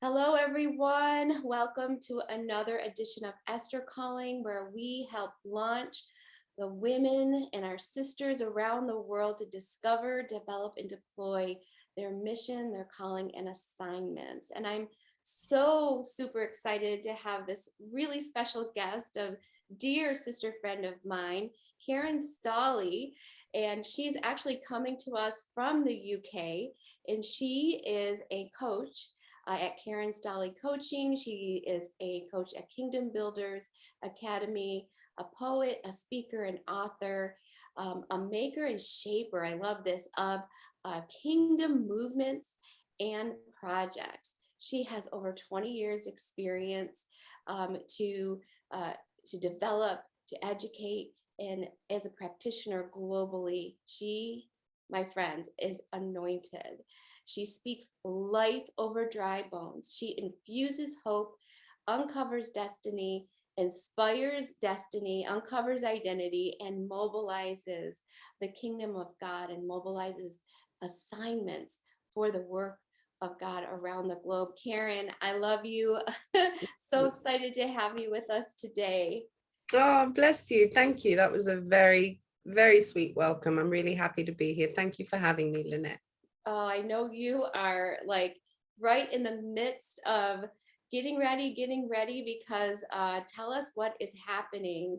Hello, everyone. Welcome to another edition of Esther Calling, where we help launch the women and our sisters around the world to discover, develop, and deploy their mission, their calling, and assignments. And I'm so super excited to have this really special guest, a dear sister friend of mine, Karen Stolley. And she's actually coming to us from the UK, and she is a coach at Karen Stolley Coaching. She is a coach at Kingdom Builders Academy, a poet, a speaker, an author, a maker and shaper, I love this, of kingdom movements and projects. She has over 20 years experience to develop, to educate, and as a practitioner globally, she, my friends, is anointed. She speaks life over dry bones. She infuses hope, uncovers destiny, inspires destiny, uncovers identity, and mobilizes the kingdom of God and mobilizes assignments for the work of God around the globe. Karen, I love you. So excited to have you with us today. Oh, bless you. Thank you. That was a very, very sweet welcome. I'm really happy to be here. Thank you for having me, Linette. Oh, I know you are like right in the midst of getting ready because tell us what is happening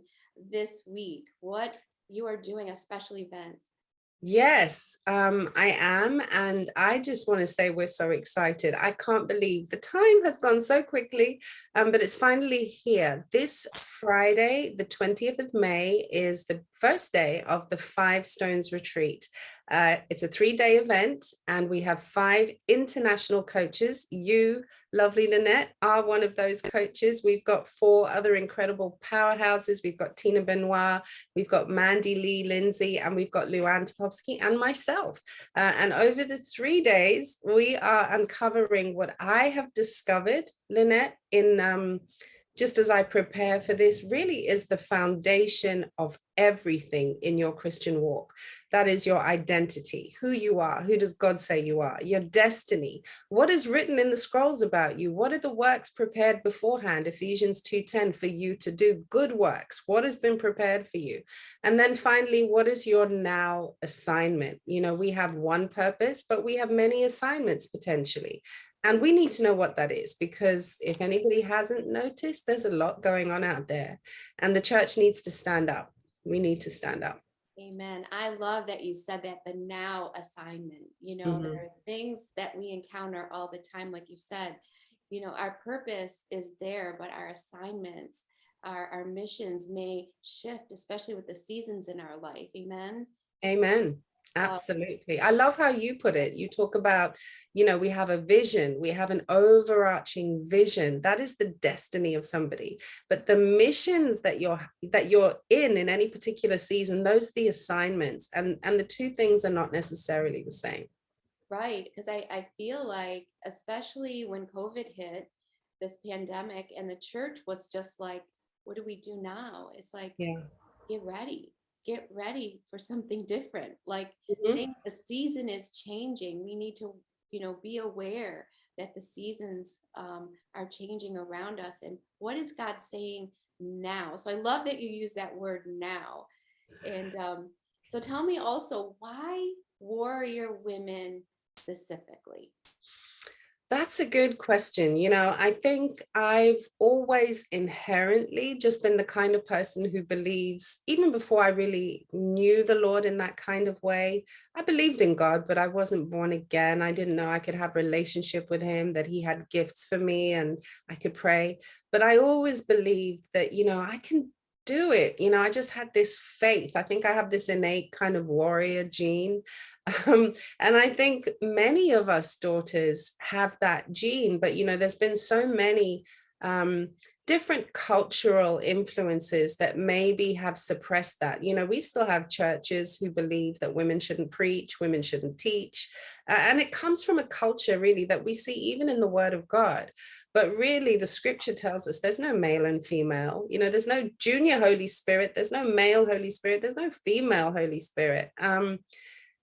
this week, what you are doing, a special event. Yes, I am. And I just want to say we're so excited. I can't believe the time has gone so quickly, but it's finally here. This Friday, the 20th of May, is the first day of the Five Stones Retreat. It's a 3-day event, and we have 5 international coaches. You, lovely Linette, are one of those coaches. We've got 4 other incredible powerhouses. We've got Tina Benoit, we've got Mandy Lee Lindsay, and we've got Luann Topofsky and myself. And over the 3 days, we are uncovering what I have discovered, Linette, in just as I prepare for this, really is the foundation of everything in your Christian walk. That is your identity, who you are, who does God say you are, your destiny, what is written in the scrolls about you, what are the works prepared beforehand, Ephesians 2:10, for you to do good works, what has been prepared for you. And then finally, what is your now assignment? You know, we have one purpose, but we have many assignments potentially. And we need to know what that is, because if anybody hasn't noticed, there's a lot going on out there, and the church needs to stand up. We need to stand up. Amen. I love that you said that, the now assignment. There Mhm. are things that we encounter all the time, like you said. Our purpose is there, but our assignments, our missions may shift, especially with the seasons in our life. Amen. Amen. Uh, Absolutely. I love how you put it. You talk about, we have a vision, we have an overarching vision. That is the destiny of somebody. But the missions that you're in any particular season, those are the assignments. And the two things are not necessarily the same. right. Because I feel like, especially when COVID hit, this pandemic, and the church was just like, what do we do now? It's like, Yeah. get ready, get ready for something different. Like, Mhm. think the season is changing. We need to, be aware that the seasons are changing around us. And what is God saying now? So I love that you use that word now. And so tell me also, why warrior women specifically? That's a good question. I think I've always inherently just been the kind of person who believes, even before I really knew the Lord in that kind of way, I believed in God, but I wasn't born again. I didn't know I could have a relationship with him, that he had gifts for me and I could pray. But I always believed that, I can do it. I just had this faith. I think I have this innate kind of warrior gene. And I think many of us daughters have that gene, but there's been so many um, different cultural influences that maybe have suppressed that. We still have churches who believe that women shouldn't preach, women shouldn't teach. And it comes from a culture really that we see even in the Word of God. But really, the scripture tells us there's no male and female. There's no junior Holy Spirit, there's no male Holy Spirit, there's no female Holy Spirit.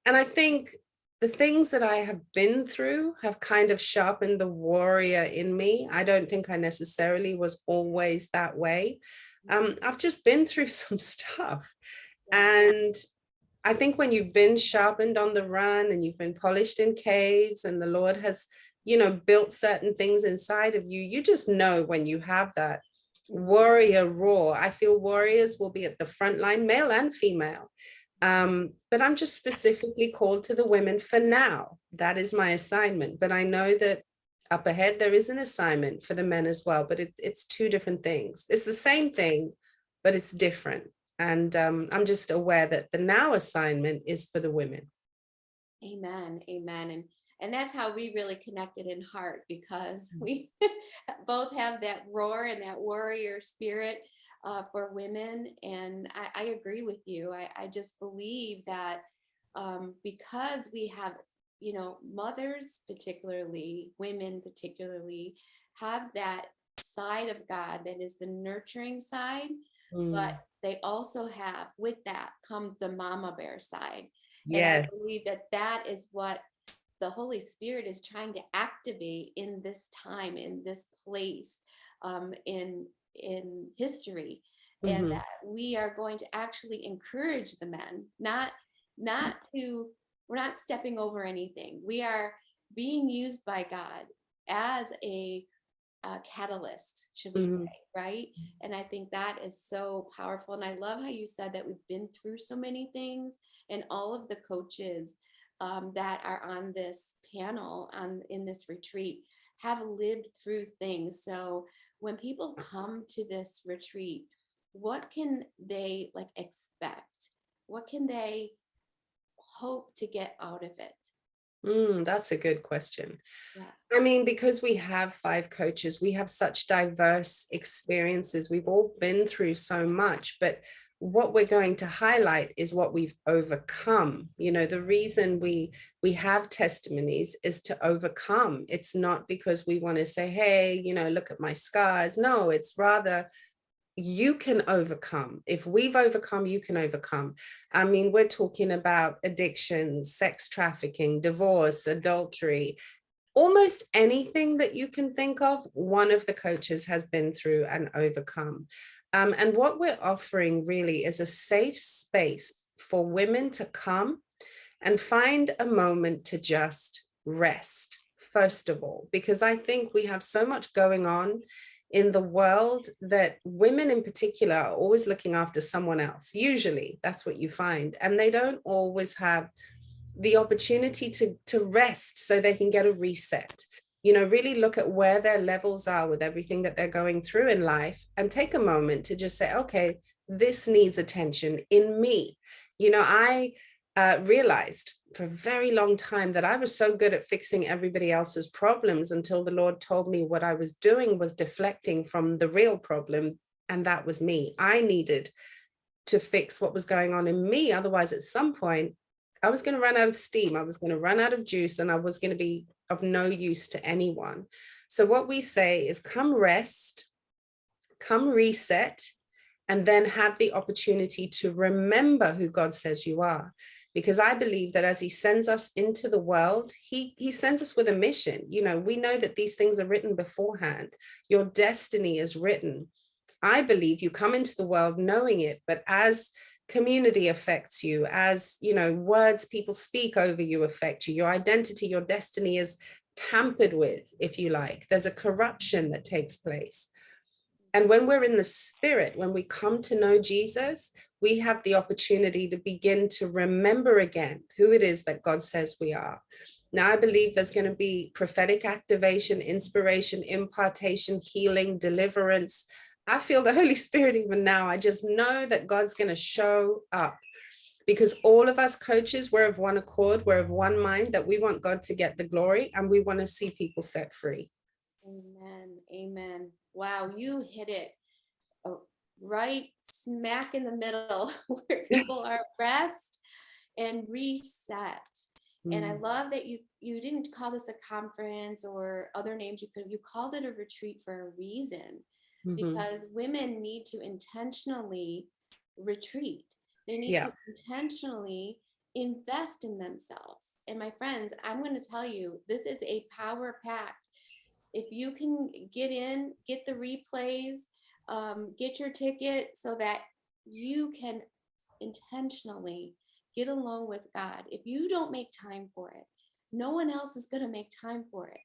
And I think the things that I have been through have kind of sharpened the warrior in me. I don't think I necessarily was always that way. I've just been through some stuff. Yeah. And I think when you've been sharpened on the run and you've been polished in caves and the Lord has, built certain things inside of you, you just know when you have that warrior roar. I feel warriors will be at the front line, male and female. But I'm just specifically called to the women for now. That is my assignment. But I know that up ahead there is an assignment for the men as well. But it's two different things. It's the same thing, but it's different. And I'm just aware that the now assignment is for the women. Amen. Amen. And that's how we really connected in heart, because we both have that roar and that warrior spirit for women. And I agree with you. I just believe that because we have, mothers, particularly women, particularly have that side of God that is the nurturing side, but Mm, they also have, with that comes the mama bear side. And I yes. believe that that is what the Holy Spirit is trying to activate in this time, in this place, in history, and Mhm, that we are going to actually encourage the men, not to, we're not stepping over anything. We are being used by God as a catalyst, should we say, mhm, right? And I think that is so powerful. And I love how you said that we've been through so many things, and all of the coaches that are on this panel, in this retreat, have lived through things. So when people come to this retreat, what can they like expect? What can they hope to get out of it? That's a good question. Yeah. I mean, because we have five coaches, we have such diverse experiences. We've all been through so much, but what we're going to highlight is what we've overcome. The reason we have testimonies is to overcome. It's not because we want to say, hey, look at my scars. No, it's rather you can overcome. If we've overcome, you can overcome. I mean, we're talking about addictions, sex trafficking, divorce, adultery, almost anything that you can think of, one of the coaches has been through and overcome. And what we're offering really is a safe space for women to come and find a moment to just rest, first of all, because I think we have so much going on in the world that women in particular are always looking after someone else. Usually that's what you find. And they don't always have the opportunity to rest so they can get a reset, really look at where their levels are with everything that they're going through in life and take a moment to just say, okay, this needs attention in me. I realized for a very long time that I was so good at fixing everybody else's problems until the Lord told me what I was doing was deflecting from the real problem. And that was me. I needed to fix what was going on in me. Otherwise, at some point, I was going to run out of steam. I was going to run out of juice and I was going to be of no use to anyone. So, what we say is come rest, come reset, and then have the opportunity to remember who God says you are. Because I believe that as He sends us into the world, He sends us with a mission. We know that these things are written beforehand. Your destiny is written. I believe you come into the world knowing it, but as community affects you, as words people speak over you affect you, your identity, your destiny is tampered with, if you like. There's a corruption that takes place. And when we're in the spirit, when we come to know Jesus, we have the opportunity to begin to remember again who it is that God says we are. Now, I believe there's going to be prophetic activation, inspiration, impartation, healing, deliverance. I feel the Holy Spirit even now. I just know that God's going to show up because all of us coaches, we're of one accord, we're of one mind that we want God to get the glory and we want to see people set free. Amen. Amen. Wow, you hit it uh, right smack in the middle where people are rest and reset. And I Mm, love that you didn't call this a conference or other names you called it a retreat for a reason, mhm. because women need to intentionally retreat. They need Yeah. to intentionally invest in themselves. And my friends, I'm going to tell you, this is a power packed. If you can get the replays, get your ticket so that you can intentionally get along with God. If you don't make time for it, no one else is going to make time for it.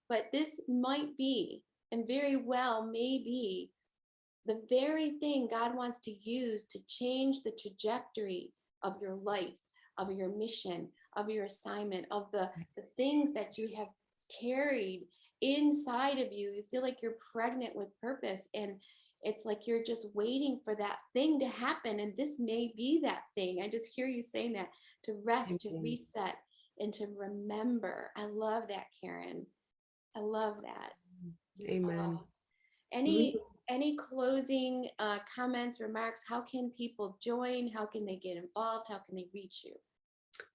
But this might be, and very well may be, the very thing God wants to use to change the trajectory of your life, of your mission, of your assignment, of the things that you have carried inside of you. You feel like you're pregnant with purpose, and it's like you're just waiting for that thing to happen. And this may be that thing. I just hear you saying that, to rest, to reset, and to remember. I love that, Karen. I love that. Amen. Any closing comments, remarks? How can people join? How can they get involved? How can they reach you?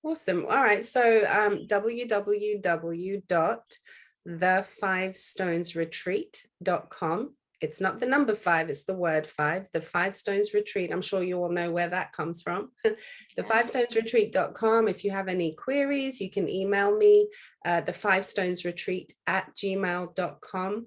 Awesome. All right. So www.the5stonesretreat.com. It's not the number 5, it's the word 5, the 5 Stones Retreat. I'm sure you all know where that comes from. The 5stonesretreat.com. If you have any queries, you can email me, the5stonesretreat@gmail.com.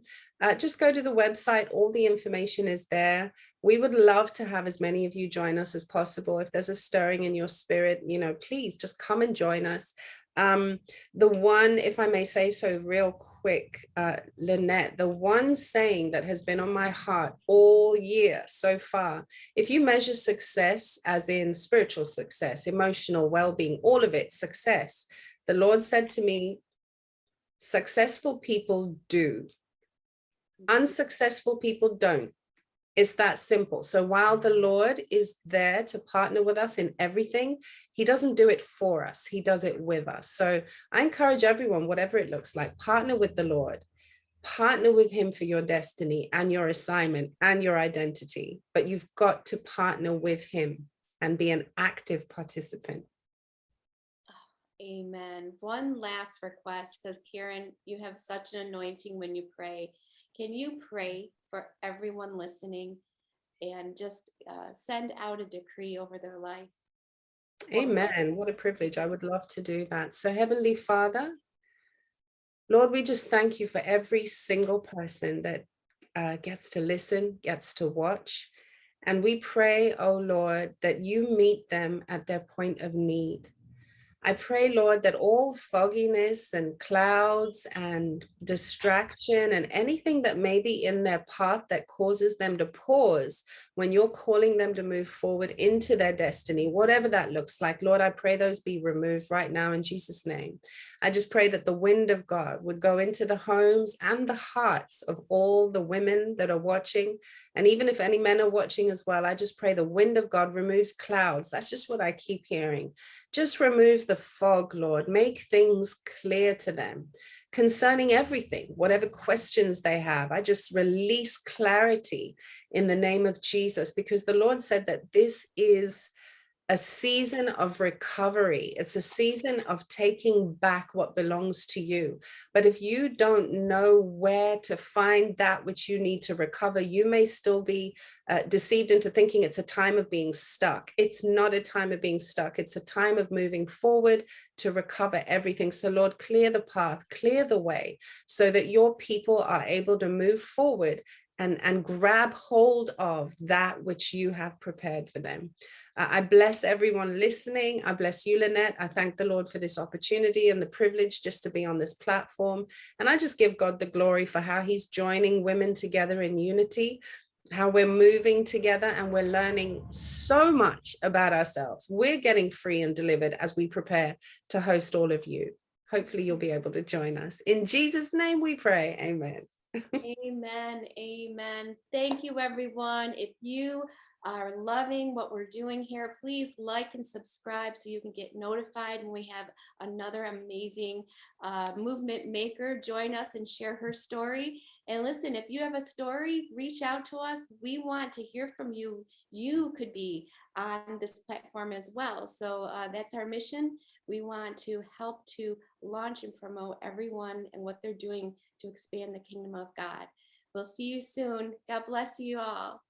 Just go to the website. All the information is there. We would love to have as many of you join us as possible. If there's a stirring in your spirit, please just come and join us. The one, if I may say so real quick, Linette, the one saying that has been on my heart all year so far, if you measure success as in spiritual success, emotional well-being, all of it, success, the Lord said to me, successful people do. Unsuccessful people don't. It's that simple. So while the Lord is there to partner with us in everything, he doesn't do it for us. He does it with us. So I encourage everyone, whatever it looks like, partner with the Lord, partner with him for your destiny and your assignment and your identity. But you've got to partner with him and be an active participant. Amen. One last request, because Karen, you have such an anointing when you pray. Can you pray for everyone listening and just send out a decree over their life? Amen. What a privilege. I would love to do that. So Heavenly Father, Lord, we just thank you for every single person that gets to listen, gets to watch. And we pray, oh Lord, that you meet them at their point of need. I pray, Lord, that all fogginess and clouds and distraction and anything that may be in their path that causes them to pause when you're calling them to move forward into their destiny, whatever that looks like, Lord, I pray those be removed right now in Jesus' name. I just pray that the wind of God would go into the homes and the hearts of all the women that are watching. And even if any men are watching as well, I just pray the wind of God removes clouds. That's just what I keep hearing. Just remove the fog, Lord. Make things clear to them concerning everything, whatever questions they have. I just release clarity in the name of Jesus, because the Lord said that this is a season of recovery. It's a season of taking back what belongs to you. But if you don't know where to find that which you need to recover, you may still be deceived into thinking it's a time of being stuck. It's not a time of being stuck. It's a time of moving forward to recover everything. So Lord, clear the path, clear the way so that your people are able to move forward and grab hold of that which you have prepared for them. I bless everyone listening. I bless you, Linette. I thank the Lord for this opportunity and the privilege just to be on this platform. And I just give God the glory for how he's joining women together in unity, how we're moving together and we're learning so much about ourselves. We're getting free and delivered as we prepare to host all of you. Hopefully you'll be able to join us. In Jesus' name we pray. Amen. Amen. Amen. Thank you, everyone. If you are loving what we're doing here, please like and subscribe so you can get notified when we have another amazing movement maker join us and share her story. And listen, if you have a story, reach out to us. We want to hear from you. You could be on this platform as well. So that's our mission. We want to help to launch and promote everyone and what they're doing to expand the kingdom of God. We'll see you soon. God bless you all.